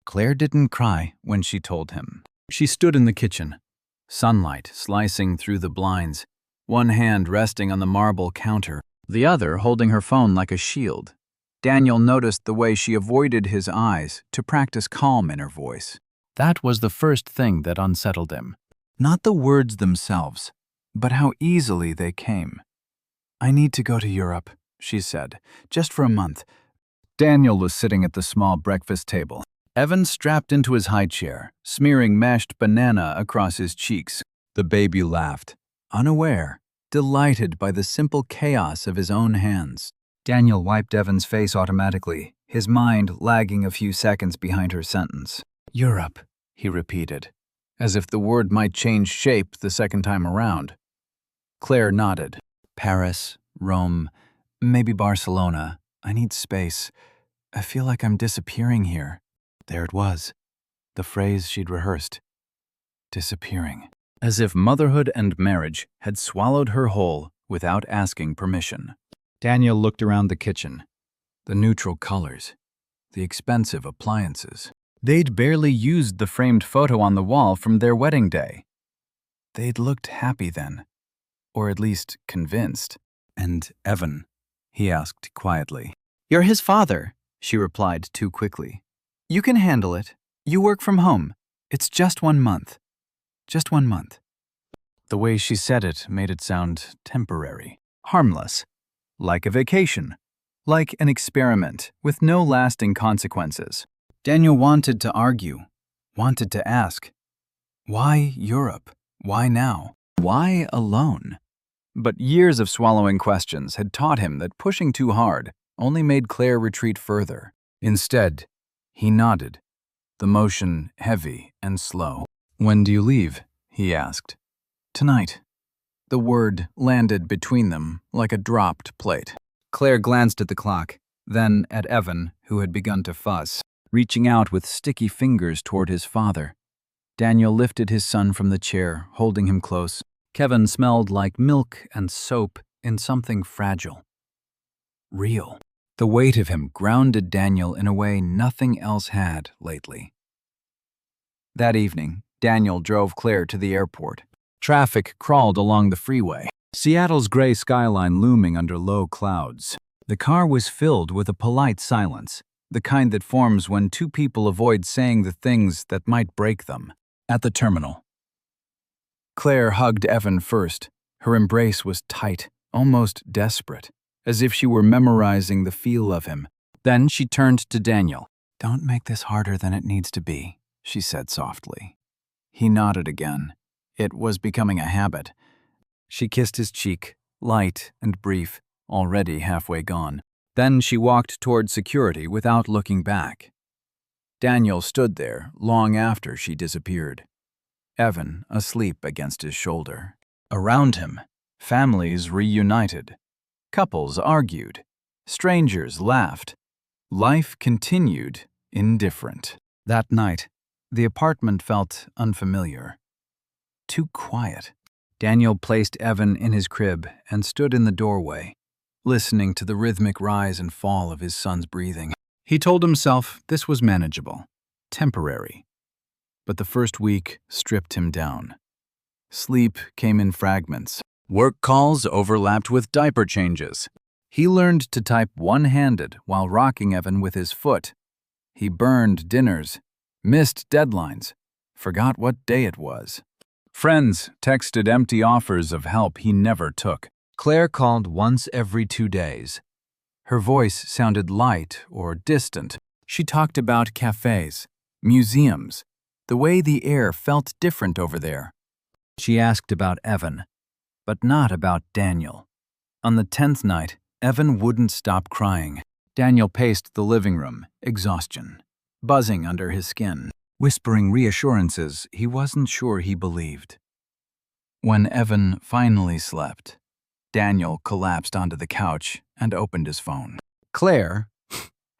Claire didn't cry when she told him. She stood in the kitchen, sunlight slicing through the blinds, one hand resting on the marble counter, the other holding her phone like a shield. Daniel noticed the way she avoided his eyes to practice calm in her voice. That was the first thing that unsettled him. Not the words themselves, but how easily they came. "I need to go to Europe," she said, "just for a month." Daniel was sitting at the small breakfast table. Evan strapped into his high chair, smearing mashed banana across his cheeks. The baby laughed, unaware, delighted by the simple chaos of his own hands. Daniel wiped Evan's face automatically, his mind lagging a few seconds behind her sentence. "Europe," he repeated, as if the word might change shape the second time around. Claire nodded. "Paris, Rome, maybe Barcelona. I need space. I feel like I'm disappearing here." There it was, the phrase she'd rehearsed. Disappearing. As if motherhood and marriage had swallowed her whole without asking permission. Daniel looked around the kitchen. The neutral colors, the expensive appliances. They'd barely used the framed photo on the wall from their wedding day. They'd looked happy then, or at least convinced. "And Evan?" he asked quietly. "You're his father," she replied too quickly. "You can handle it. You work from home. It's just 1 month. Just 1 month." The way she said it made it sound temporary, harmless, like a vacation, like an experiment with no lasting consequences. Daniel wanted to argue, wanted to ask, why Europe? Why now? Why alone? But years of swallowing questions had taught him that pushing too hard only made Claire retreat further. Instead, he nodded, the motion heavy and slow. "When do you leave?" he asked. "Tonight." The word landed between them like a dropped plate. Claire glanced at the clock, then at Evan, who had begun to fuss, reaching out with sticky fingers toward his father. Daniel lifted his son from the chair, holding him close. Kevin smelled like milk and soap in something fragile. Real. The weight of him grounded Daniel in a way nothing else had lately. That evening, Daniel drove Claire to the airport. Traffic crawled along the freeway, Seattle's gray skyline looming under low clouds. The car was filled with a polite silence, the kind that forms when two people avoid saying the things that might break them. At the terminal, Claire hugged Evan first. Her embrace was tight, almost desperate, as if she were memorizing the feel of him. Then she turned to Daniel. "Don't make this harder than it needs to be," she said softly. He nodded again. It was becoming a habit. She kissed his cheek, light and brief, already halfway gone. Then she walked toward security without looking back. Daniel stood there long after she disappeared. Evan asleep against his shoulder. Around him, families reunited. Couples argued. Strangers laughed. Life continued indifferent. That night, the apartment felt unfamiliar. Too quiet. Daniel placed Evan in his crib and stood in the doorway, listening to the rhythmic rise and fall of his son's breathing. He told himself this was manageable, temporary. But the first week stripped him down. Sleep came in fragments. Work calls overlapped with diaper changes. He learned to type one-handed while rocking Evan with his foot. He burned dinners, missed deadlines, forgot what day it was. Friends texted empty offers of help he never took. Claire called once every 2 days. Her voice sounded light or distant. She talked about cafes, museums, the way the air felt different over there. She asked about Evan, but not about Daniel. On the 10th night, Evan wouldn't stop crying. Daniel paced the living room, exhaustion, buzzing under his skin, whispering reassurances he wasn't sure he believed. When Evan finally slept, Daniel collapsed onto the couch and opened his phone. Claire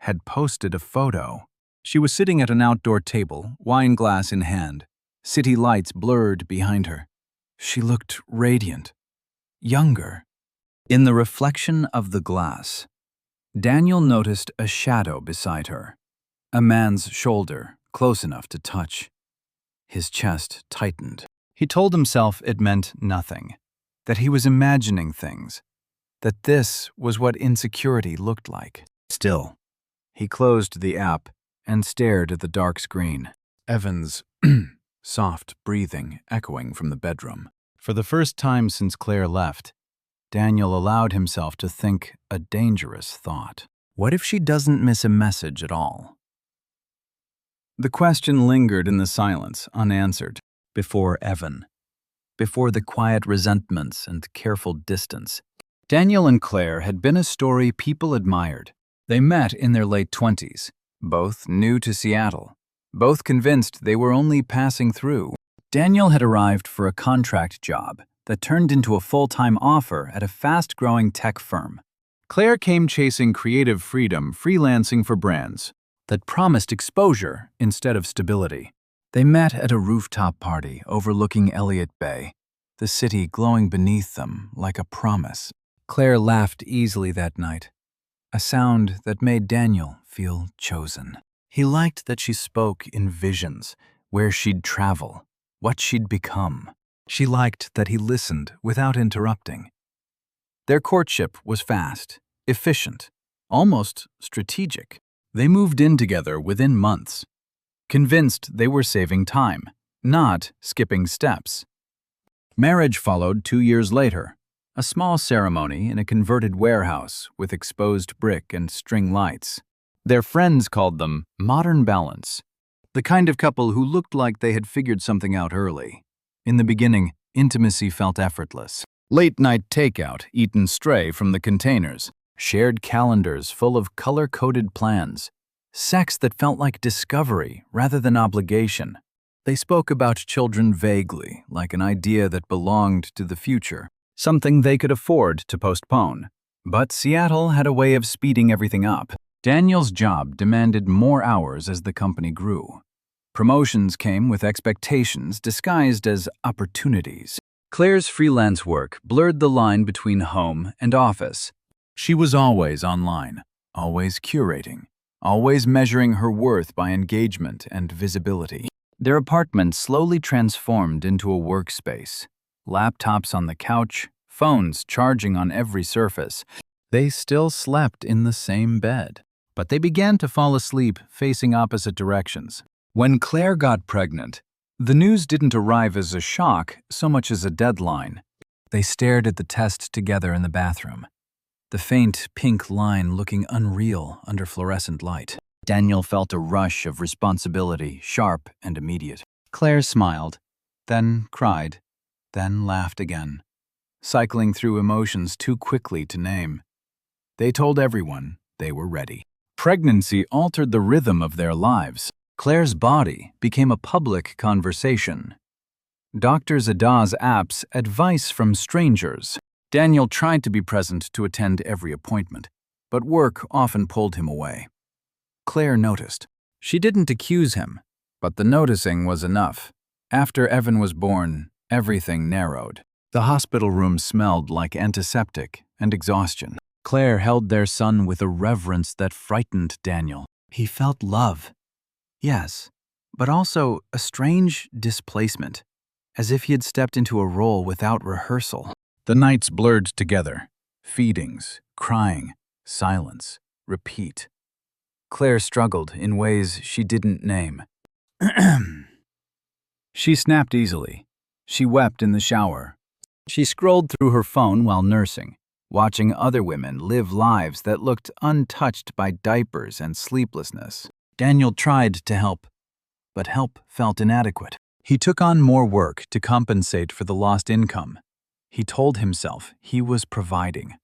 had posted a photo. She was sitting at an outdoor table, wine glass in hand, city lights blurred behind her. She looked radiant, younger. In the reflection of the glass, Daniel noticed a shadow beside her, a man's shoulder close enough to touch. His chest tightened. He told himself it meant nothing, that he was imagining things, that this was what insecurity looked like. Still, he closed the app and stared at the dark screen. Evan's soft breathing echoing from the bedroom. For the first time since Claire left, Daniel allowed himself to think a dangerous thought. What if she doesn't miss a message at all? The question lingered in the silence, unanswered, before Evan, before the quiet resentments and careful distance. Daniel and Claire had been a story people admired. They met in their late 20s, both new to Seattle, both convinced they were only passing through. Daniel had arrived for a contract job that turned into a full-time offer at a fast-growing tech firm. Claire came chasing creative freedom, freelancing for brands that promised exposure instead of stability. They met at a rooftop party overlooking Elliott Bay, the city glowing beneath them like a promise. Claire laughed easily that night, a sound that made Daniel feel chosen. He liked that she spoke in visions, where she'd travel, what she'd become. She liked that he listened without interrupting. Their courtship was fast, efficient, almost strategic. They moved in together within months, convinced they were saving time, not skipping steps. Marriage followed 2 years later, a small ceremony in a converted warehouse with exposed brick and string lights. Their friends called them modern balance, the kind of couple who looked like they had figured something out early. In the beginning, intimacy felt effortless. Late-night takeout eaten stray from the containers, shared calendars full of color-coded plans, sex that felt like discovery rather than obligation. They spoke about children vaguely, like an idea that belonged to the future, something they could afford to postpone. But Seattle had a way of speeding everything up. Daniel's job demanded more hours as the company grew. Promotions came with expectations disguised as opportunities. Claire's freelance work blurred the line between home and office. She was always online, always curating, always measuring her worth by engagement and visibility. Their apartment slowly transformed into a workspace. Laptops on the couch, phones charging on every surface. They still slept in the same bed, but they began to fall asleep facing opposite directions. When Claire got pregnant, the news didn't arrive as a shock so much as a deadline. They stared at the test together in the bathroom, the faint pink line looking unreal under fluorescent light. Daniel felt a rush of responsibility, sharp and immediate. Claire smiled, then cried, then laughed again, cycling through emotions too quickly to name. They told everyone they were ready. Pregnancy altered the rhythm of their lives. Claire's body became a public conversation. Dr. Zadah's apps advice from strangers. Daniel tried to be present to attend every appointment, but work often pulled him away. Claire noticed. She didn't accuse him, but the noticing was enough. After Evan was born, everything narrowed. The hospital room smelled like antiseptic and exhaustion. Claire held their son with a reverence that frightened Daniel. He felt love. Yes, but also a strange displacement, as if he had stepped into a role without rehearsal. The nights blurred together. Feedings, crying, silence, repeat. Claire struggled in ways she didn't name. She snapped easily. She wept in the shower. She scrolled through her phone while nursing, watching other women live lives that looked untouched by diapers and sleeplessness. Daniel tried to help, but help felt inadequate. He took on more work to compensate for the lost income. He told himself he was providing.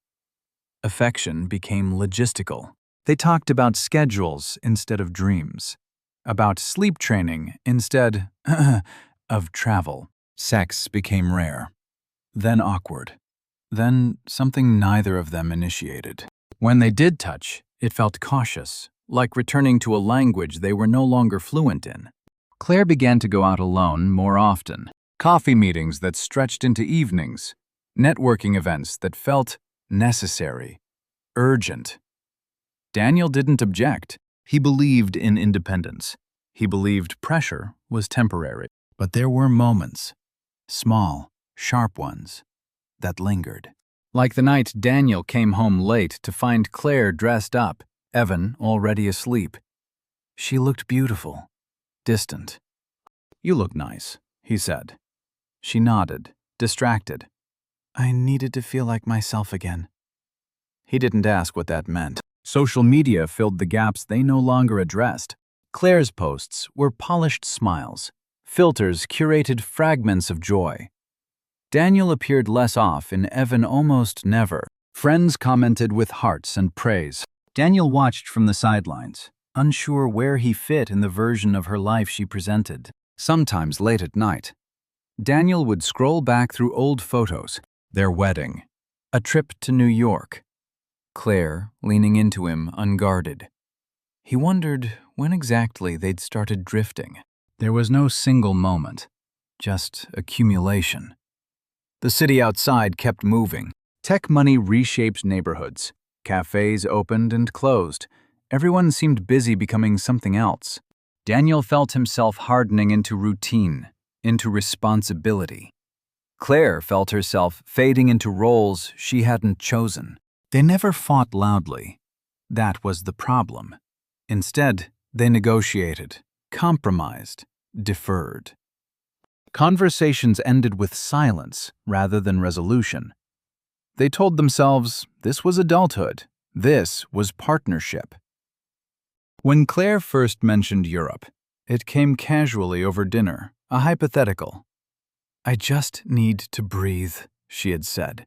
Affection became logistical. They talked about schedules instead of dreams, about sleep training instead of travel. Sex became rare, then awkward, then something neither of them initiated. When they did touch, it felt cautious, like returning to a language they were no longer fluent in. Claire began to go out alone more often. Coffee meetings that stretched into evenings, networking events that felt necessary, urgent. Daniel didn't object. He believed in independence. He believed pressure was temporary, but there were moments, small, sharp ones, that lingered. Like the night Daniel came home late to find Claire dressed up, Evan already asleep. She looked beautiful, distant. "You look nice," he said. She nodded, distracted. "I needed to feel like myself again." He didn't ask what that meant. Social media filled the gaps they no longer addressed. Claire's posts were polished smiles. Filters curated fragments of joy. Daniel appeared less off and Evan almost never. Friends commented with hearts and praise. Daniel watched from the sidelines, unsure where he fit in the version of her life she presented. Sometimes late at night, Daniel would scroll back through old photos. Their wedding, a trip to New York, Claire leaning into him unguarded. He wondered when exactly they'd started drifting. There was no single moment, just accumulation. The city outside kept moving. Tech money reshaped neighborhoods. Cafes opened and closed. Everyone seemed busy becoming something else. Daniel felt himself hardening into routine, into responsibility. Claire felt herself fading into roles she hadn't chosen. They never fought loudly. That was the problem. Instead, they negotiated, compromised, deferred. Conversations ended with silence rather than resolution. They told themselves this was adulthood, this was partnership. When Claire first mentioned Europe, it came casually over dinner, a hypothetical. "I just need to breathe," she had said.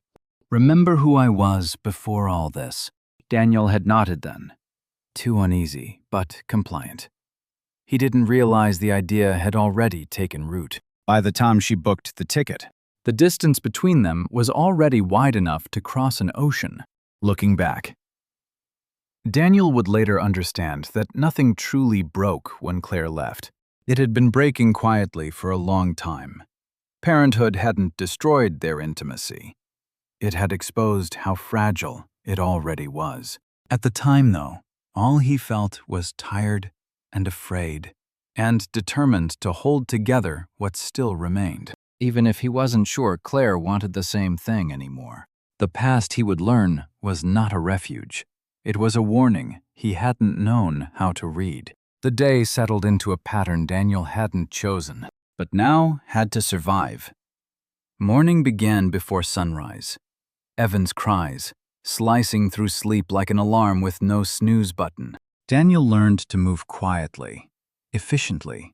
"Remember who I was before all this." Daniel had nodded then, too uneasy, but compliant. He didn't realize the idea had already taken root. By the time she booked the ticket, the distance between them was already wide enough to cross an ocean. Looking back, Daniel would later understand that nothing truly broke when Claire left. It had been breaking quietly for a long time. Parenthood hadn't destroyed their intimacy. It had exposed how fragile it already was. At the time, though, all he felt was tired and afraid, and determined to hold together what still remained, even if he wasn't sure Claire wanted the same thing anymore. The past he would learn was not a refuge. It was a warning he hadn't known how to read. The day settled into a pattern Daniel hadn't chosen, but now had to survive. Morning began before sunrise. Evan's cries, slicing through sleep like an alarm with no snooze button. Daniel learned to move quietly, efficiently,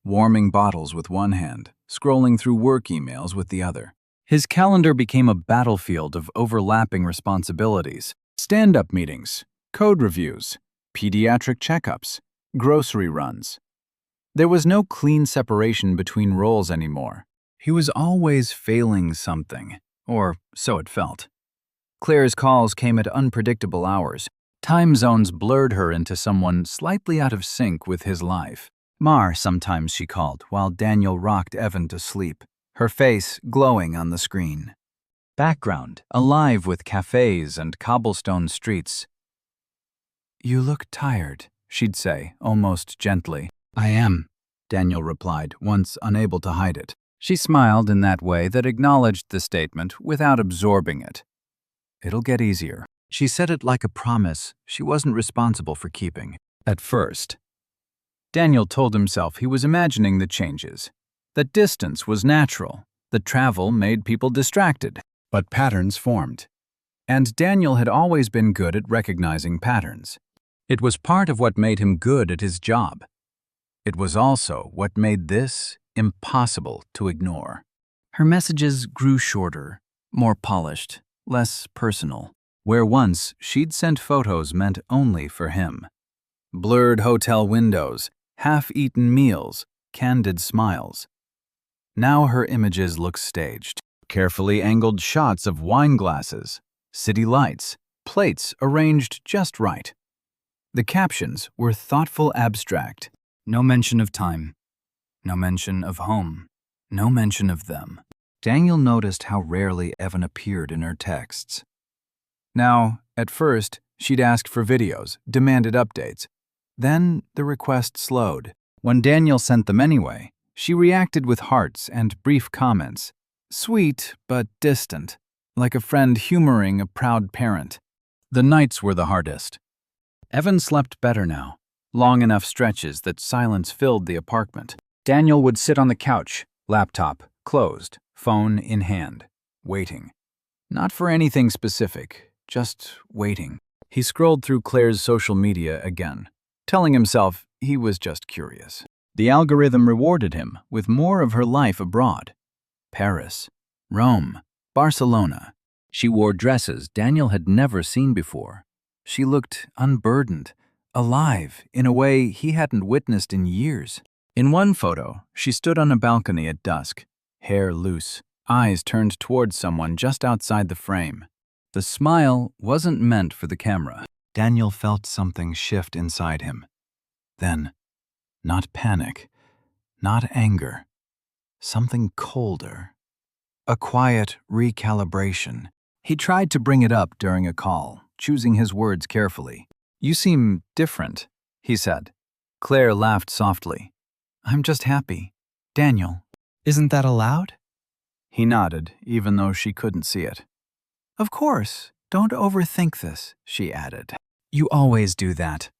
warming bottles with one hand, scrolling through work emails with the other. His calendar became a battlefield of overlapping responsibilities. Stand-up meetings, code reviews, pediatric checkups, grocery runs. There was no clean separation between roles anymore. He was always failing something, or so it felt. Claire's calls came at unpredictable hours. Time zones blurred her into someone slightly out of sync with his life. Mar, sometimes she called, while Daniel rocked Evan to sleep, her face glowing on the screen. Background, alive with cafes and cobblestone streets. "You look tired," she'd say, almost gently. "I am," Daniel replied, once unable to hide it. She smiled in that way that acknowledged the statement without absorbing it. "It'll get easier." She said it like a promise she wasn't responsible for keeping. At first, Daniel told himself he was imagining the changes, that distance was natural, that travel made people distracted. But patterns formed. And Daniel had always been good at recognizing patterns. It was part of what made him good at his job. It was also what made this impossible to ignore. Her messages grew shorter, more polished, less personal. Where once she'd sent photos meant only for him. Blurred hotel windows, half-eaten meals, candid smiles. Now her images look staged. Carefully angled shots of wine glasses, city lights, plates arranged just right. The captions were thoughtful abstract. No mention of time. No mention of home. No mention of them. Daniel noticed how rarely Evan appeared in her texts. Now, at first, she'd ask for videos, demanded updates. Then the request slowed. When Daniel sent them anyway, she reacted with hearts and brief comments, sweet but distant, like a friend humoring a proud parent. The nights were the hardest. Evan slept better now, long enough stretches that silence filled the apartment. Daniel would sit on the couch, laptop closed, phone in hand, waiting. Not for anything specific, just waiting. He scrolled through Claire's social media again, telling himself he was just curious. The algorithm rewarded him with more of her life abroad. Paris, Rome, Barcelona. She wore dresses Daniel had never seen before. She looked unburdened, alive in a way he hadn't witnessed in years. In one photo, she stood on a balcony at dusk, hair loose, eyes turned towards someone just outside the frame. The smile wasn't meant for the camera. Daniel felt something shift inside him. Then, not panic, not anger, something colder. A quiet recalibration. He tried to bring it up during a call, choosing his words carefully. "You seem different," he said. Claire laughed softly. "I'm just happy. Daniel, isn't that allowed?" He nodded, even though she couldn't see it. "Of course, don't overthink this," she added. "You always do that."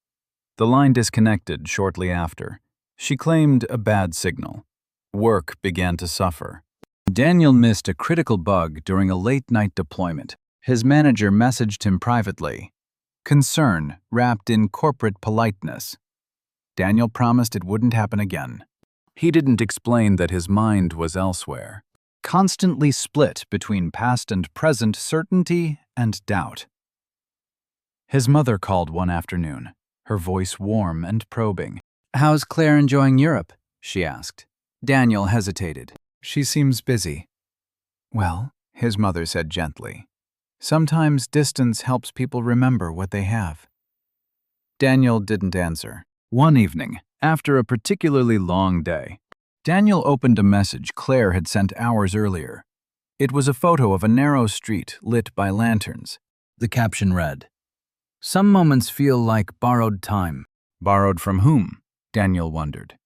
The line disconnected shortly after. She claimed a bad signal. Work began to suffer. Daniel missed a critical bug during a late-night deployment. His manager messaged him privately. Concern wrapped in corporate politeness. Daniel promised it wouldn't happen again. He didn't explain that his mind was elsewhere, constantly split between past and present certainty and doubt. His mother called one afternoon, her voice warm and probing. "How's Claire enjoying Europe?" she asked. Daniel hesitated. "She seems busy." "Well," his mother said gently, "sometimes distance helps people remember what they have." Daniel didn't answer. One evening, after a particularly long day, Daniel opened a message Claire had sent hours earlier. It was a photo of a narrow street lit by lanterns. The caption read, "Some moments feel like borrowed time." Borrowed from whom? Daniel wondered.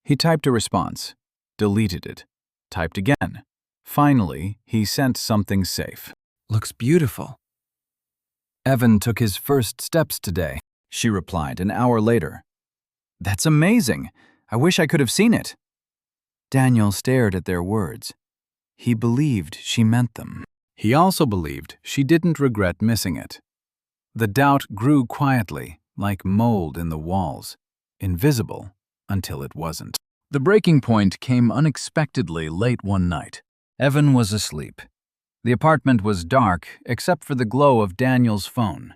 He typed a response, deleted it, typed again. Finally, he sent something safe. "Looks beautiful." "Evan took his first steps today," she replied an hour later. "That's amazing. I wish I could have seen it." Daniel stared at their words. He believed she meant them. He also believed she didn't regret missing it. The doubt grew quietly, like mold in the walls, invisible until it wasn't. The breaking point came unexpectedly late one night. Evan was asleep. The apartment was dark except for the glow of Daniel's phone.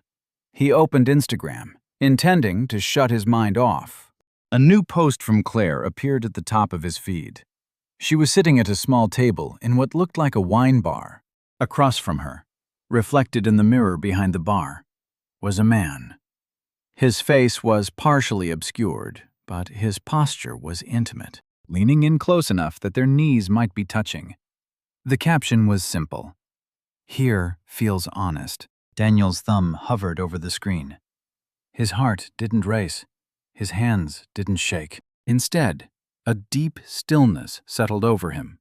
He opened Instagram, intending to shut his mind off. A new post from Claire appeared at the top of his feed. She was sitting at a small table in what looked like a wine bar. Across from her, reflected in the mirror behind the bar, was a man. His face was partially obscured, but his posture was intimate, leaning in close enough that their knees might be touching. The caption was simple. "Here feels honest." Daniel's thumb hovered over the screen. His heart didn't race. His hands didn't shake. Instead, a deep stillness settled over him.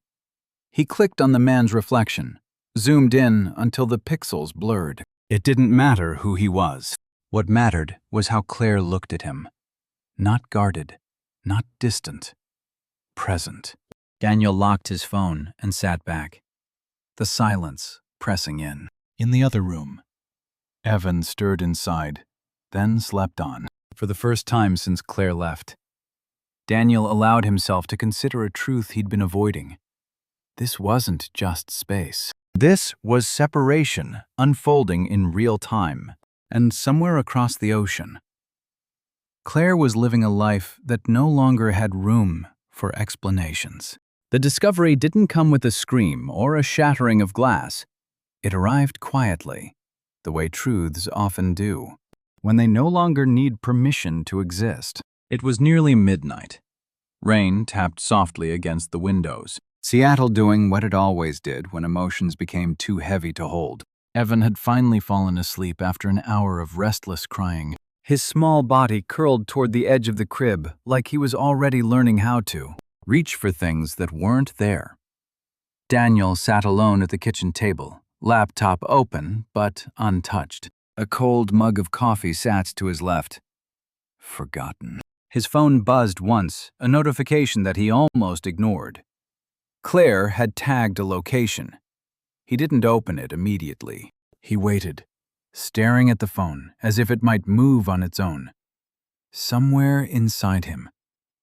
He clicked on the man's reflection, zoomed in until the pixels blurred. It didn't matter who he was. What mattered was how Claire looked at him. Not guarded, not distant, present. Daniel locked his phone and sat back, the silence pressing in. In the other room, Evan stirred inside, then slept on. For the first time since Claire left, Daniel allowed himself to consider a truth he'd been avoiding. This wasn't just space. This was separation unfolding in real time, and somewhere across the ocean. Claire was living a life that no longer had room for explanations. The discovery didn't come with a scream or a shattering of glass. It arrived quietly, the way truths often do, when they no longer need permission to exist. It was nearly midnight. Rain tapped softly against the windows, Seattle doing what it always did when emotions became too heavy to hold. Evan had finally fallen asleep after an hour of restless crying. His small body curled toward the edge of the crib like he was already learning how to reach for things that weren't there. Daniel sat alone at the kitchen table, laptop open but untouched. A cold mug of coffee sat to his left. Forgotten. His phone buzzed once, a notification that he almost ignored. Claire had tagged a location. He didn't open it immediately. He waited, staring at the phone as if it might move on its own. Somewhere inside him,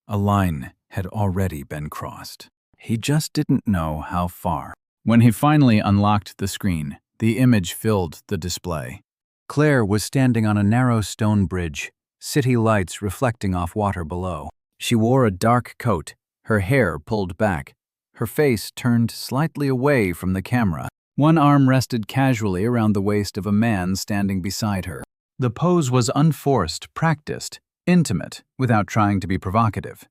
a line had already been crossed. He just didn't know how far. When he finally unlocked the screen, the image filled the display. Claire was standing on a narrow stone bridge, city lights reflecting off water below. She wore a dark coat, her hair pulled back, her face turned slightly away from the camera. One arm rested casually around the waist of a man standing beside her. The pose was unforced, practiced, intimate, without trying to be provocative.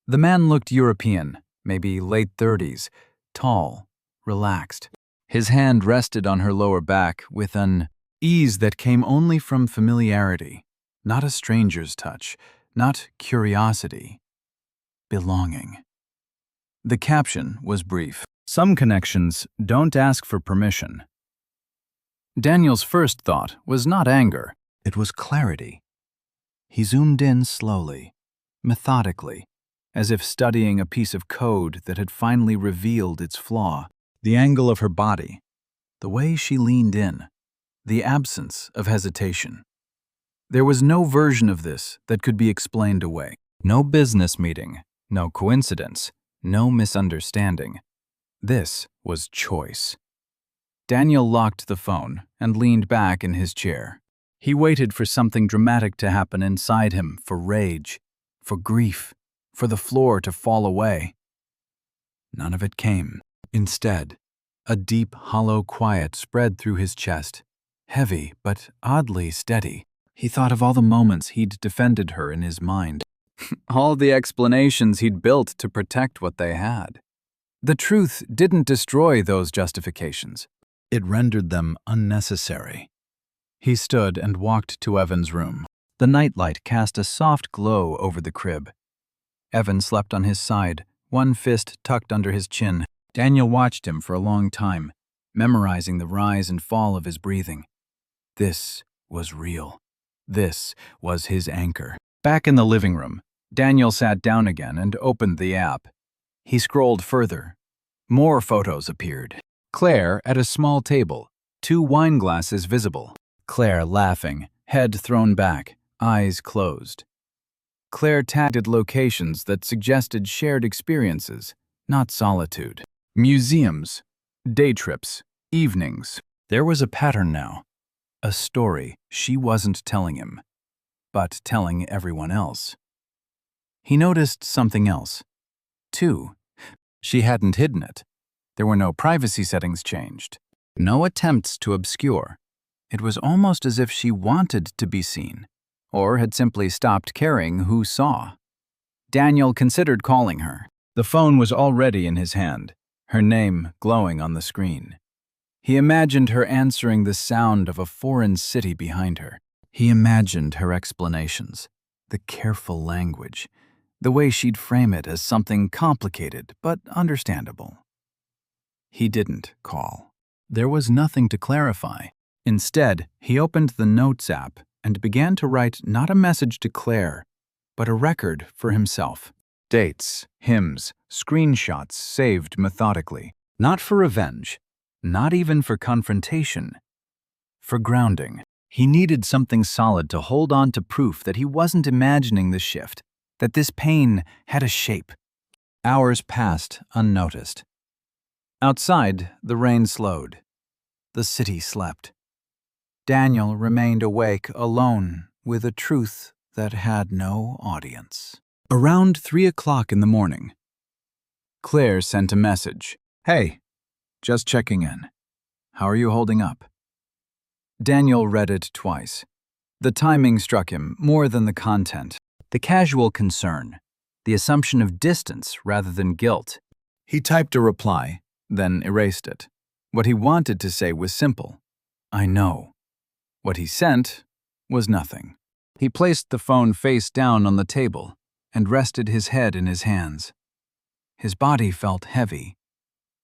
The man looked European, maybe late 30s, tall, relaxed. His hand rested on her lower back with an ease that came only from familiarity, not a stranger's touch, not curiosity, belonging. The caption was brief. Some connections don't ask for permission. Daniel's first thought was not anger, it was clarity. He zoomed in slowly, methodically, as if studying a piece of code that had finally revealed its flaw. The angle of her body, the way she leaned in, the absence of hesitation. There was no version of this that could be explained away. No business meeting, no coincidence, no misunderstanding. This was choice. Daniel locked the phone and leaned back in his chair. He waited for something dramatic to happen inside him, for rage, for grief, for the floor to fall away. None of it came. Instead, a deep, hollow quiet spread through his chest, heavy but oddly steady. He thought of all the moments he'd defended her in his mind, all the explanations he'd built to protect what they had. The truth didn't destroy those justifications. It rendered them unnecessary. He stood and walked to Evan's room. The nightlight cast a soft glow over the crib. Evan slept on his side, one fist tucked under his chin. Daniel watched him for a long time, memorizing the rise and fall of his breathing. This was real. This was his anchor. Back in the living room, Daniel sat down again and opened the app. He scrolled further. More photos appeared. Claire at a small table, 2 wine glasses visible. Claire laughing, head thrown back, eyes closed. Claire tagged locations that suggested shared experiences, not solitude. Museums, day trips, evenings. There was a pattern now. A story she wasn't telling him, but telling everyone else. He noticed something else, too. She hadn't hidden it. There were no privacy settings changed, no attempts to obscure. It was almost as if she wanted to be seen, or had simply stopped caring who saw. Daniel considered calling her. The phone was already in his hand, her name glowing on the screen. He imagined her answering the sound of a foreign city behind her. He imagined her explanations, the careful language, the way she'd frame it as something complicated but understandable. He didn't call. There was nothing to clarify. Instead, he opened the Notes app and began to write not a message to Claire, but a record for himself. Dates, hymns, screenshots saved methodically. Not for revenge, not even for confrontation. For grounding. He needed something solid to hold on to, proof that he wasn't imagining the shift, that this pain had a shape. Hours passed unnoticed. Outside, the rain slowed. The city slept. Daniel remained awake, alone, with a truth that had no audience. Around 3 o'clock in the morning, Claire sent a message. "Hey, just checking in. How are you holding up?" Daniel read it twice. The timing struck him more than the content. The casual concern, the assumption of distance rather than guilt. He typed a reply, then erased it. What he wanted to say was simple. "I know." What he sent was nothing. He placed the phone face down on the table and rested his head in his hands. His body felt heavy,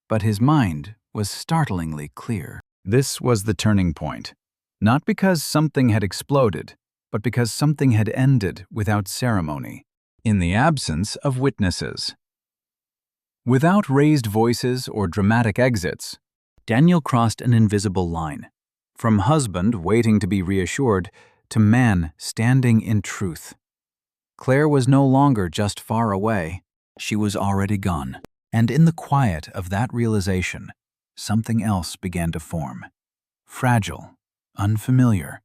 but his mind was startlingly clear. This was the turning point, not because something had exploded, but because something had ended without ceremony, in the absence of witnesses. Without raised voices or dramatic exits, Daniel crossed an invisible line, from husband waiting to be reassured to man standing in truth. Claire was no longer just far away, she was already gone. And in the quiet of that realization, something else began to form. Fragile, unfamiliar,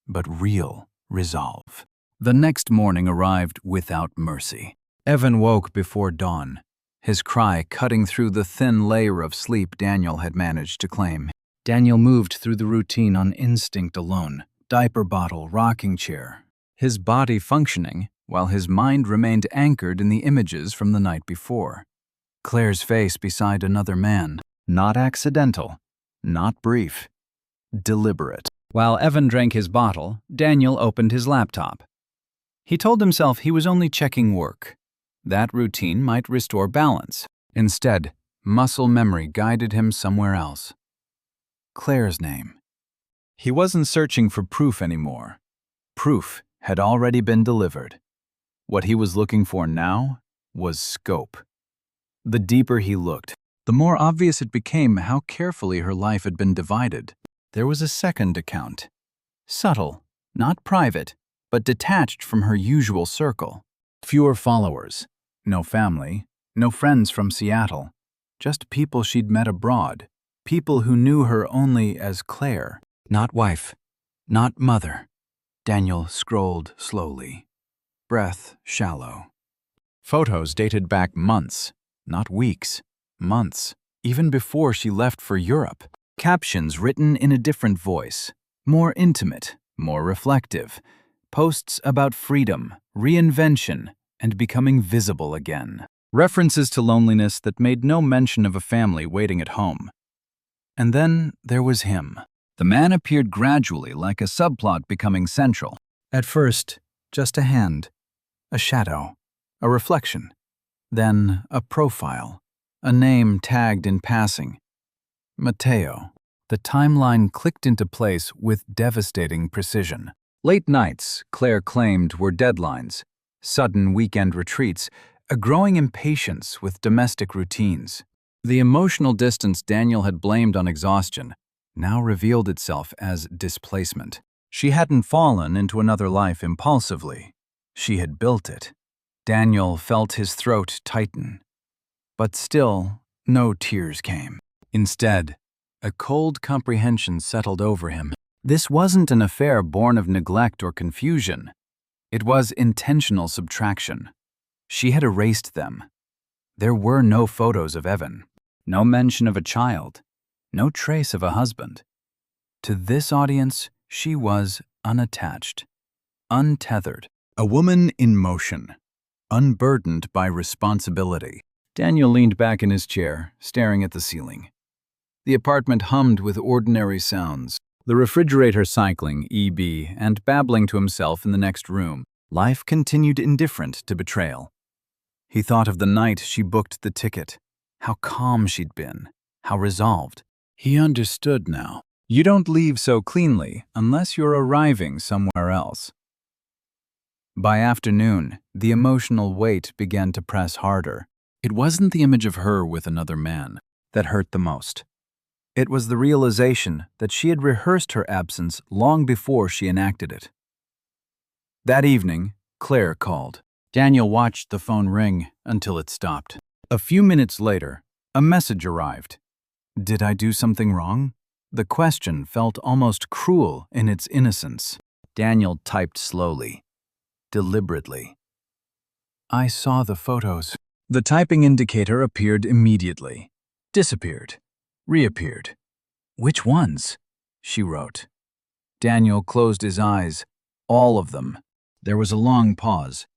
but real resolve. The next morning arrived without mercy. Evan woke before dawn, his cry cutting through the thin layer of sleep Daniel had managed to claim. Daniel moved through the routine on instinct alone, diaper bottle, rocking chair, his body functioning while his mind remained anchored in the images from the night before. Claire's face beside another man, not accidental, not brief, deliberate. While Evan drank his bottle, Daniel opened his laptop. He told himself he was only checking work. That routine might restore balance. Instead, muscle memory guided him somewhere else. Claire's name. He wasn't searching for proof anymore. Proof had already been delivered. What he was looking for now was scope. The deeper he looked, the more obvious it became how carefully her life had been divided. There was a second account. Subtle, not private, but detached from her usual circle. Fewer followers, no family, no friends from Seattle, just people she'd met abroad, people who knew her only as Claire. Not wife, not mother. Daniel scrolled slowly, breath shallow. Photos dated back months, not weeks, months, even before she left for Europe. Captions written in a different voice, more intimate, more reflective. Posts about freedom, reinvention, and becoming visible again. References to loneliness that made no mention of a family waiting at home. And then there was him. The man appeared gradually, like a subplot becoming central. At first, just a hand, a shadow, a reflection. Then a profile, a name tagged in passing. Mateo. The timeline clicked into place with devastating precision. Late nights, Claire claimed, were deadlines, sudden weekend retreats, a growing impatience with domestic routines. The emotional distance Daniel had blamed on exhaustion now revealed itself as displacement. She hadn't fallen into another life impulsively. She had built it. Daniel felt his throat tighten. But still, no tears came. Instead, a cold comprehension settled over him. This wasn't an affair born of neglect or confusion. It was intentional subtraction. She had erased them. There were no photos of Evan, no mention of a child, no trace of a husband. To this audience, she was unattached, untethered, a woman in motion, unburdened by responsibility. Daniel leaned back in his chair, staring at the ceiling. The apartment hummed with ordinary sounds, the refrigerator cycling, EB, and babbling to himself in the next room. Life continued indifferent to betrayal. He thought of the night she booked the ticket, how calm she'd been, how resolved. He understood now. You don't leave so cleanly unless you're arriving somewhere else. By afternoon, the emotional weight began to press harder. It wasn't the image of her with another man that hurt the most. It was the realization that she had rehearsed her absence long before she enacted it. That evening, Claire called. Daniel watched the phone ring until it stopped. A few minutes later, a message arrived. Did I do something wrong? The question felt almost cruel in its innocence. Daniel typed slowly, deliberately. I saw the photos. The typing indicator appeared immediately, disappeared, reappeared. Which ones? She wrote. Daniel closed his eyes. All of them. There was a long pause,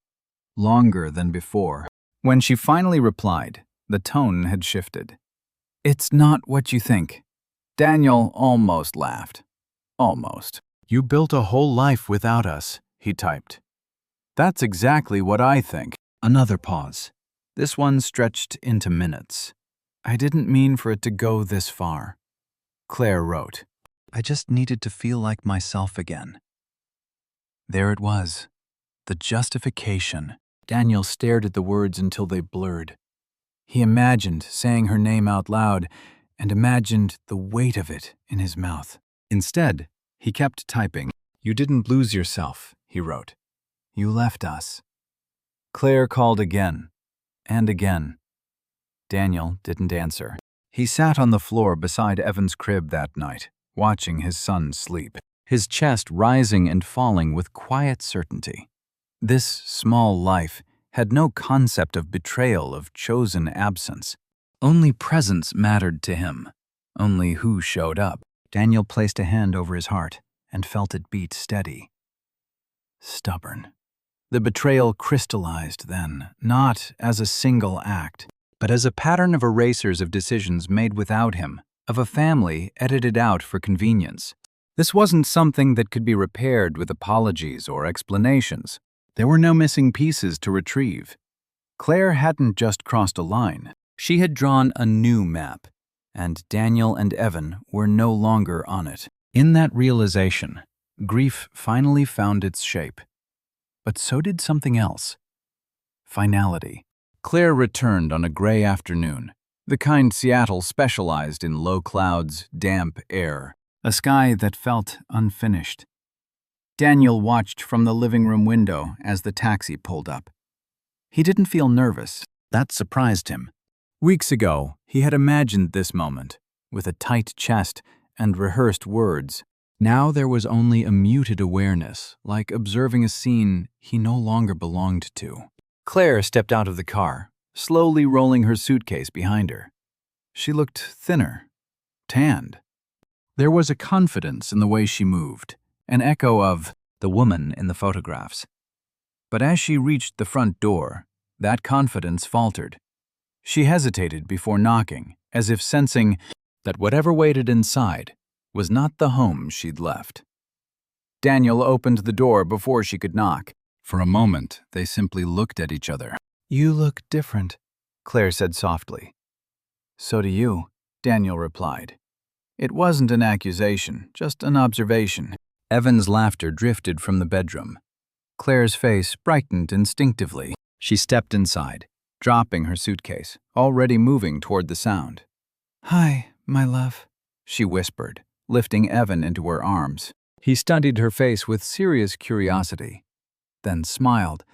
longer than before. When she finally replied, the tone had shifted. It's not what you think. Daniel almost laughed. Almost. You built a whole life without us, he typed. That's exactly what I think. Another pause. This one stretched into minutes. I didn't mean for it to go this far. Claire wrote. I just needed to feel like myself again. There it was. The justification. Daniel stared at the words until they blurred. He imagined saying her name out loud and imagined the weight of it in his mouth. Instead, he kept typing. You didn't lose yourself, he wrote. You left us. Claire called again and again. Daniel didn't answer. He sat on the floor beside Evan's crib that night, watching his son sleep, his chest rising and falling with quiet certainty. This small life had no concept of betrayal, of chosen absence. Only presence mattered to him, only who showed up. Daniel placed a hand over his heart and felt it beat steady. Stubborn. The betrayal crystallized then, not as a single act, but as a pattern of erasers of decisions made without him, of a family edited out for convenience. This wasn't something that could be repaired with apologies or explanations. There were no missing pieces to retrieve. Claire hadn't just crossed a line. She had drawn a new map, and Daniel and Evan were no longer on it. In that realization, grief finally found its shape. But so did something else. Finality. Claire returned on a gray afternoon, the kind Seattle specialized in low clouds, damp air, a sky that felt unfinished. Daniel watched from the living room window as the taxi pulled up. He didn't feel nervous. That surprised him. Weeks ago, he had imagined this moment, with a tight chest and rehearsed words. Now there was only a muted awareness, like observing a scene he no longer belonged to. Claire stepped out of the car, slowly rolling her suitcase behind her. She looked thinner, tanned. There was a confidence in the way she moved, an echo of the woman in the photographs. But as she reached the front door, that confidence faltered. She hesitated before knocking, as if sensing that whatever waited inside was not the home she'd left. Daniel opened the door before she could knock. For a moment, they simply looked at each other. You look different, Claire said softly. So do you, Daniel replied. It wasn't an accusation, just an observation. Evan's laughter drifted from the bedroom. Claire's face brightened instinctively. She stepped inside, dropping her suitcase, already moving toward the sound. Hi, my love, she whispered, lifting Evan into her arms. He studied her face with serious curiosity, then smiled,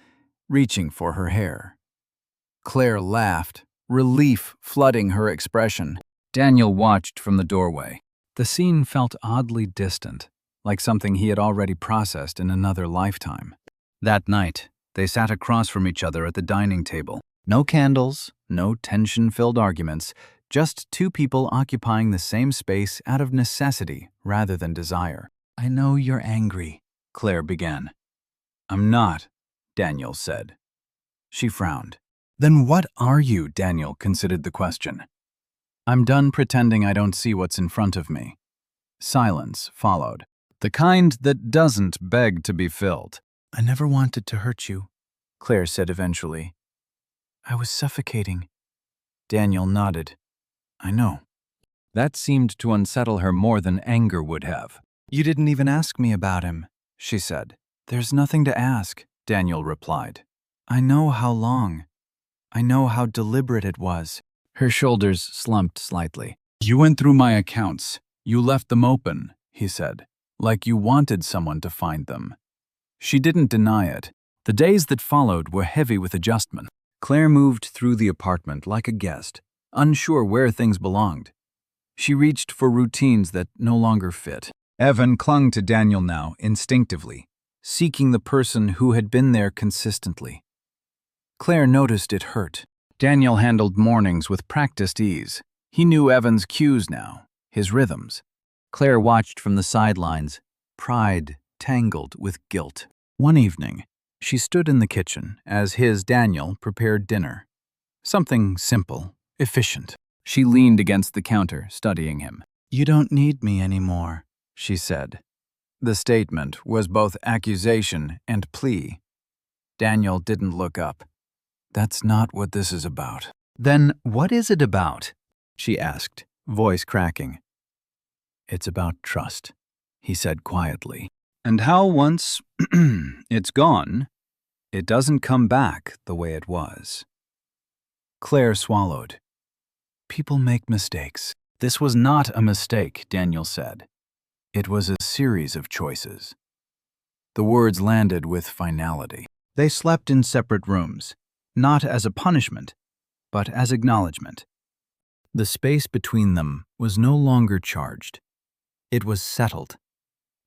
reaching for her hair. Claire laughed, relief flooding her expression. Daniel watched from the doorway. The scene felt oddly distant, like something he had already processed in another lifetime. That night, they sat across from each other at the dining table. No candles, no tension-filled arguments, just two people occupying the same space out of necessity rather than desire. I know you're angry, Claire began. I'm not, Daniel said. She frowned. Then what are you, Daniel considered the question. I'm done pretending I don't see what's in front of me. Silence followed, the kind that doesn't beg to be filled. I never wanted to hurt you, Claire said eventually. I was suffocating. Daniel nodded. I know. That seemed to unsettle her more than anger would have. You didn't even ask me about him, she said. There's nothing to ask, Daniel replied. I know how long. I know how deliberate it was. Her shoulders slumped slightly. You went through my accounts. You left them open, he said, like you wanted someone to find them. She didn't deny it. The days that followed were heavy with adjustment. Claire moved through the apartment like a guest, unsure where things belonged. She reached for routines that no longer fit. Evan clung to Daniel now, instinctively, seeking the person who had been there consistently. Claire noticed it hurt. Daniel handled mornings with practiced ease. He knew Evan's cues now, his rhythms. Claire watched from the sidelines, pride tangled with guilt. One evening, she stood in the kitchen as his Daniel prepared dinner. Something simple, efficient. She leaned against the counter, studying him. You don't need me anymore, she said. The statement was both accusation and plea. Daniel didn't look up. "That's not what this is about." "Then what is it about?" she asked, voice cracking. "It's about trust," he said quietly. "And how once it's gone, it doesn't come back the way it was." Claire swallowed. "People make mistakes." "This was not a mistake," Daniel said. "It was a series of choices." The words landed with finality. They slept in separate rooms, not as a punishment, but as acknowledgement. The space between them was no longer charged. It was settled,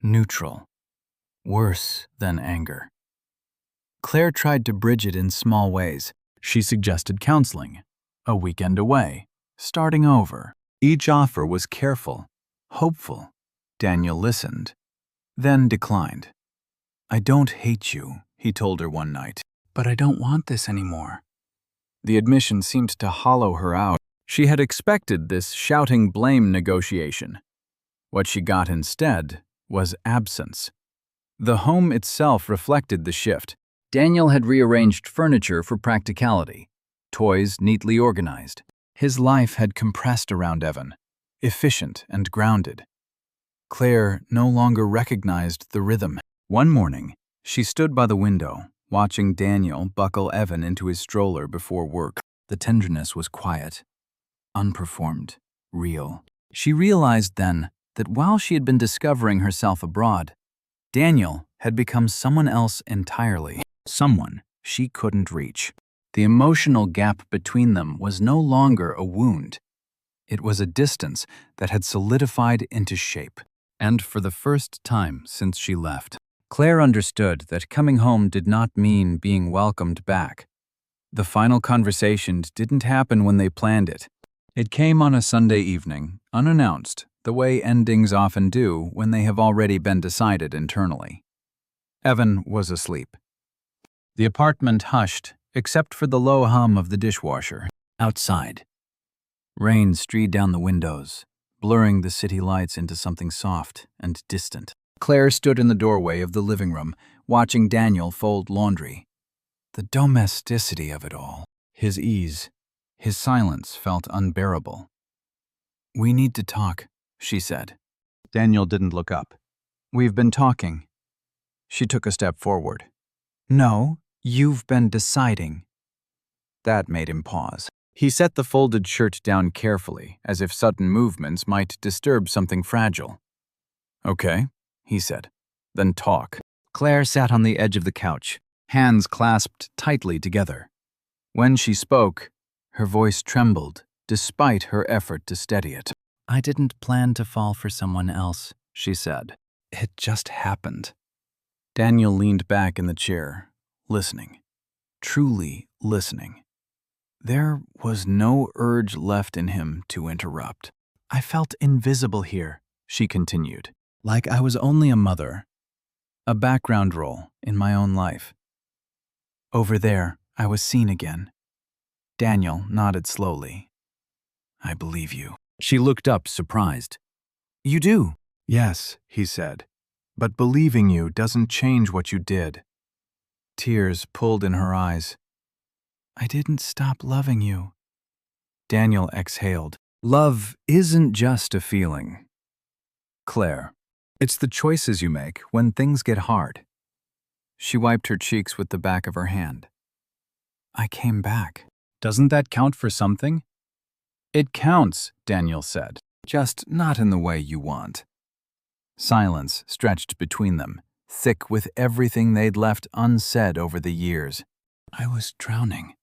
neutral, worse than anger. Claire tried to bridge it in small ways. She suggested counseling, a weekend away, starting over. Each offer was careful, hopeful. Daniel listened, then declined. "I don't hate you," he told her one night, "but I don't want this anymore." The admission seemed to hollow her out. She had expected this shouting blame negotiation. What she got instead was absence. The home itself reflected the shift. Daniel had rearranged furniture for practicality, toys neatly organized. His life had compressed around Evan, efficient and grounded. Claire no longer recognized the rhythm. One morning, she stood by the window, watching Daniel buckle Evan into his stroller before work. The tenderness was quiet, unperformed, real. She realized then that while she had been discovering herself abroad, Daniel had become someone else entirely, someone she couldn't reach. The emotional gap between them was no longer a wound. It was a distance that had solidified into shape. And for the first time since she left, Claire understood that coming home did not mean being welcomed back. The final conversation didn't happen when they planned it. It came on a Sunday evening, unannounced, the way endings often do when they have already been decided internally. Evan was asleep. The apartment hushed, except for the low hum of the dishwasher. Outside, rain streaked down the windows, blurring the city lights into something soft and distant. Claire stood in the doorway of the living room, watching Daniel fold laundry. The domesticity of it all, his ease, his silence felt unbearable. "We need to talk," she said. Daniel didn't look up. "We've been talking." She took a step forward. "No, you've been deciding." That made him pause. He set the folded shirt down carefully, as if sudden movements might disturb something fragile. "Okay," he said. "Then talk." Claire sat on the edge of the couch, hands clasped tightly together. When she spoke, her voice trembled, despite her effort to steady it. "I didn't plan to fall for someone else," she said. "It just happened." Daniel leaned back in the chair, listening. Truly listening. There was no urge left in him to interrupt. "I felt invisible here," she continued, "like I was only a mother, a background role in my own life. Over there, I was seen again." Daniel nodded slowly. "I believe you." She looked up, surprised. "You do?" "Yes," he said, "but believing you doesn't change what you did." Tears pulled in her eyes. "I didn't stop loving you." Daniel exhaled. "Love isn't just a feeling, Claire. It's the choices you make when things get hard." She wiped her cheeks with the back of her hand. "I came back. Doesn't that count for something?" "It counts," Daniel said, "just not in the way you want." Silence stretched between them, thick with everything they'd left unsaid over the years. "I was drowning,"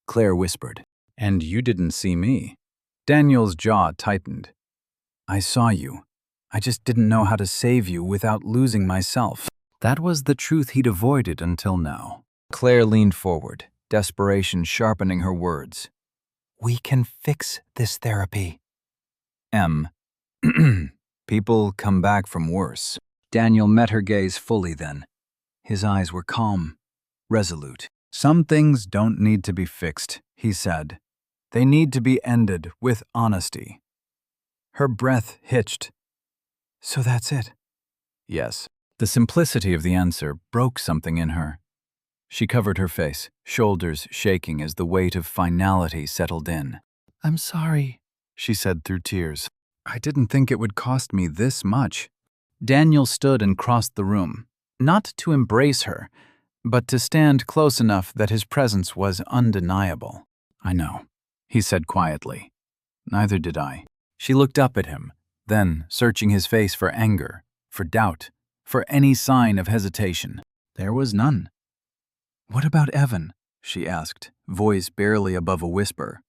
Claire whispered. "And you didn't see me." Daniel's jaw tightened. "I saw you. I just didn't know how to save you without losing myself." That was the truth he'd avoided until now. Claire leaned forward, desperation sharpening her words. "We can fix this therapy." People come back from worse." Daniel met her gaze fully then. His eyes were calm, resolute. "Some things don't need to be fixed," he said. "They need to be ended with honesty." Her breath hitched. "So that's it. Yes. The simplicity of the answer broke something in her. She covered her face, shoulders shaking as the weight of finality settled in. "I'm sorry," she said through tears. "I didn't think it would cost me this much." Daniel stood and crossed the room, not to embrace her, but to stand close enough that his presence was undeniable. "I know," he said quietly. "Neither did I." She looked up at him, then searching his face for anger, for doubt, for any sign of hesitation. There was none. "What about Evan?" she asked, voice barely above a whisper.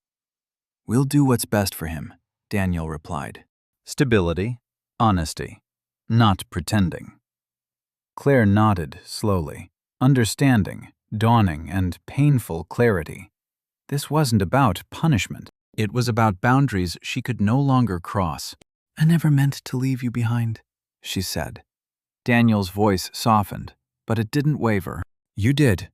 "We'll do what's best for him," Daniel replied. Stability, honesty, not pretending. Claire nodded slowly, understanding, dawning, and painful clarity. This wasn't about punishment. It was about boundaries she could no longer cross. "I never meant to leave you behind," she said. Daniel's voice softened, but it didn't waver. "You did,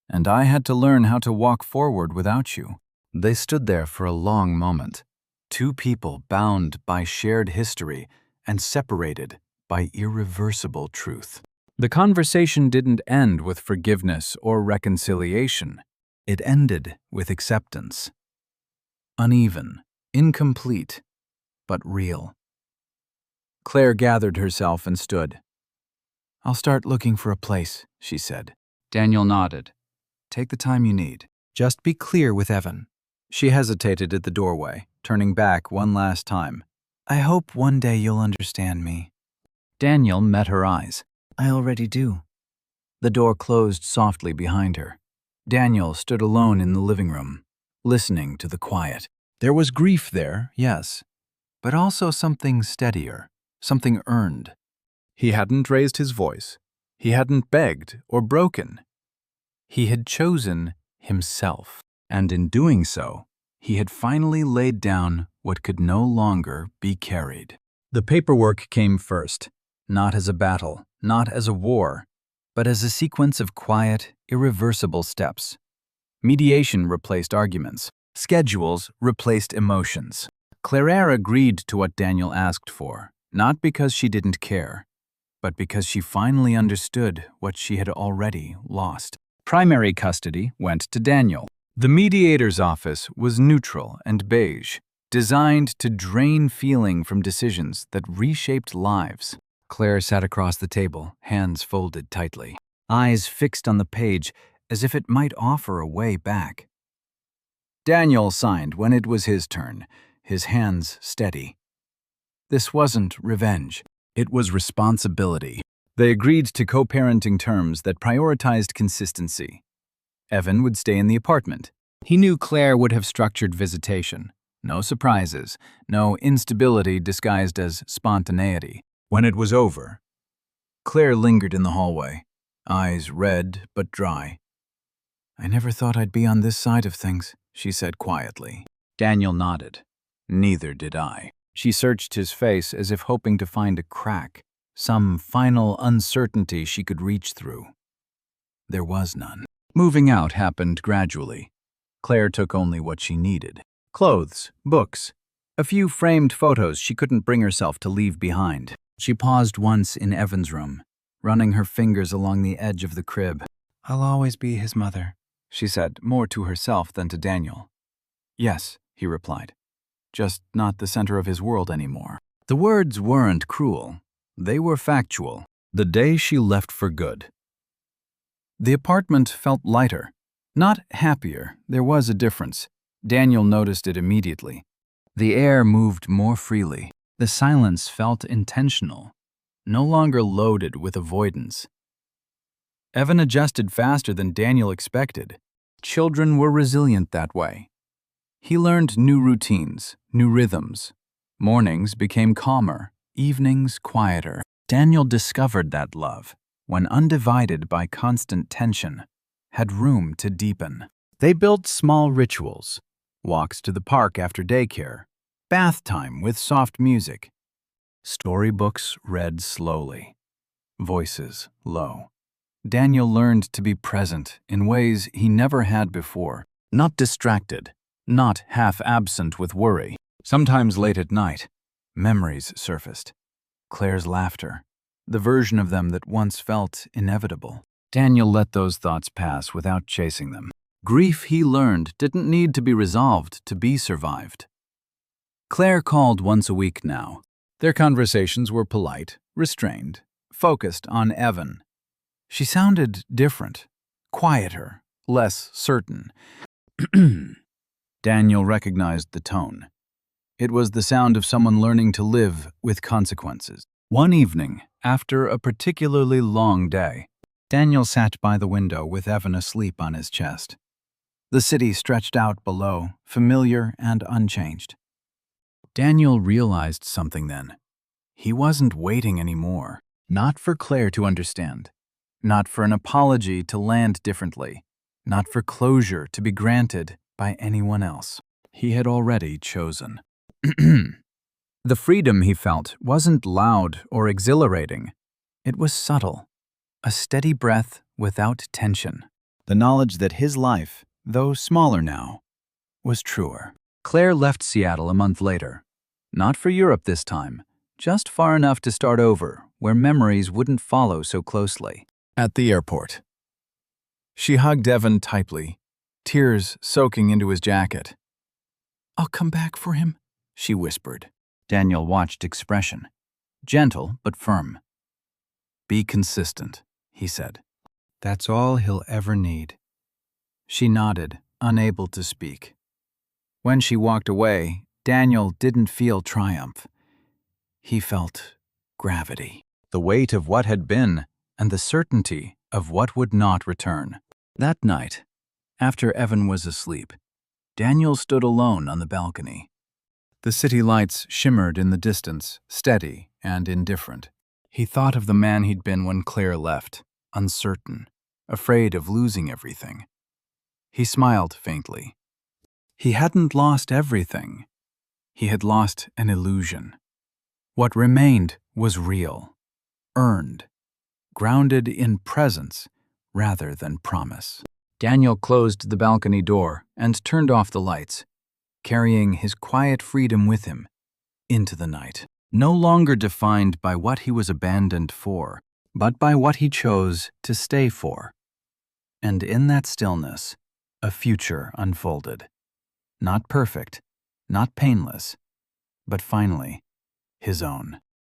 and I had to learn how to walk forward without you." They stood there for a long moment, two people bound by shared history and separated by irreversible truth. The conversation didn't end with forgiveness or reconciliation. It ended with acceptance. Uneven, incomplete, but real. Claire gathered herself and stood. "I'll start looking for a place," she said. Daniel nodded. "Take the time you need. Just be clear with Evan." She hesitated at the doorway, turning back one last time. "I hope one day you'll understand me." Daniel met her eyes. "I already do." The door closed softly behind her. Daniel stood alone in the living room, listening to the quiet. There was grief there, yes, but also something steadier, something earned. He hadn't raised his voice. He hadn't begged or broken. He had chosen himself, and in doing so, he had finally laid down what could no longer be carried. The paperwork came first, not as a battle, not as a war, but as a sequence of quiet, irreversible steps. Mediation replaced arguments. Schedules replaced emotions. Claire agreed to what Daniel asked for, not because she didn't care, but because she finally understood what she had already lost. Primary custody went to Daniel. The mediator's office was neutral and beige, designed to drain feeling from decisions that reshaped lives. Claire sat across the table, hands folded tightly, eyes fixed on the page as if it might offer a way back. Daniel signed when it was his turn, his hands steady. This wasn't revenge. It was responsibility. They agreed to co-parenting terms that prioritized consistency. Evan would stay in the apartment. He knew Claire would have structured visitation. No surprises, no instability disguised as spontaneity. When it was over, Claire lingered in the hallway, eyes red but dry. "I never thought I'd be on this side of things," she said quietly. Daniel nodded. "Neither did I." She searched his face as if hoping to find a crack, some final uncertainty she could reach through. There was none. Moving out happened gradually. Claire took only what she needed. Clothes, books, a few framed photos she couldn't bring herself to leave behind. She paused once in Evan's room, running her fingers along the edge of the crib. "I'll always be his mother," she said, more to herself than to Daniel. "Yes," he replied, "just not the center of his world anymore." The words weren't cruel. They were factual. The day she left for good. The apartment felt lighter. Not happier, there was a difference. Daniel noticed it immediately. The air moved more freely. The silence felt intentional, no longer loaded with avoidance. Evan adjusted faster than Daniel expected. Children were resilient that way. He learned new routines, new rhythms. Mornings became calmer, evenings quieter. Daniel discovered that love, when undivided by constant tension, had room to deepen. They built small rituals, walks to the park after daycare, bath time with soft music, storybooks read slowly, voices low. Daniel learned to be present in ways he never had before, not distracted, not half-absent with worry. Sometimes late at night, memories surfaced. Claire's laughter, the version of them that once felt inevitable. Daniel let those thoughts pass without chasing them. Grief, he learned, didn't need to be resolved to be survived. Claire called once a week now. Their conversations were polite, restrained, focused on Evan. She sounded different, quieter, less certain. Daniel recognized the tone. It was the sound of someone learning to live with consequences. One evening, after a particularly long day, Daniel sat by the window with Evan asleep on his chest. The city stretched out below, familiar and unchanged. Daniel realized something then. He wasn't waiting anymore. Not for Claire to understand. Not for an apology to land differently. Not for closure to be granted by anyone else. He had already chosen. The freedom he felt wasn't loud or exhilarating. It was subtle. A steady breath without tension. The knowledge that his life, though smaller now, was truer. Claire left Seattle a month later. Not for Europe this time, just far enough to start over, where memories wouldn't follow so closely. At the airport, she hugged Evan tightly, tears soaking into his jacket. "I'll come back for him," she whispered. Daniel watched expression, gentle but firm. "Be consistent," he said. "That's all he'll ever need." She nodded, unable to speak. When she walked away, Daniel didn't feel triumph. He felt gravity, the weight of what had been and the certainty of what would not return. That night, after Evan was asleep, Daniel stood alone on the balcony. The city lights shimmered in the distance, steady and indifferent. He thought of the man he'd been when Claire left, uncertain, afraid of losing everything. He smiled faintly. He hadn't lost everything. He had lost an illusion. What remained was real, earned, grounded in presence rather than promise. Daniel closed the balcony door and turned off the lights, carrying his quiet freedom with him into the night. No longer defined by what he was abandoned for, but by what he chose to stay for. And in that stillness, a future unfolded. Not perfect, not painless, but finally his own.